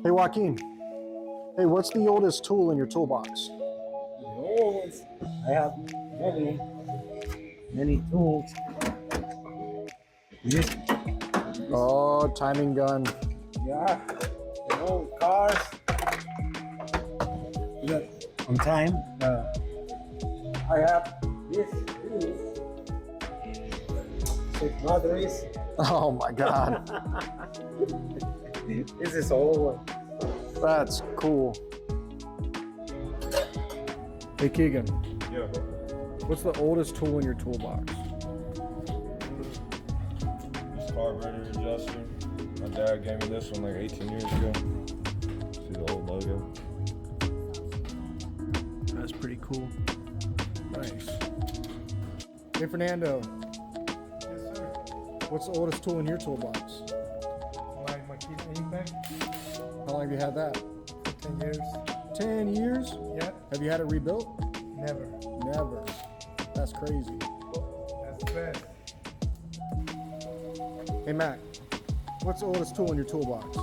Hey, Joaquin. Hey, what's the oldest tool in your toolbox? Always. I have many tools. This, Oh, timing gun. yeah, cars. Look, on time. I have this too. Six batteries. Oh my God. This is old. That's cool. Hey, Keegan. Yeah, bro. What's the oldest tool in your toolbox? This carburetor adjuster. My dad gave me this one like 18 years ago. See the old logo. That's pretty cool. Nice. Hey, Fernando. Yes, sir. What's the oldest tool in your toolbox? My kid impact, How long have you had that? 10 years. 10 years? Yeah, Have you had it rebuilt? never. Never. That's crazy. That's the best. Hey, Matt. What's the oldest tool in your toolbox?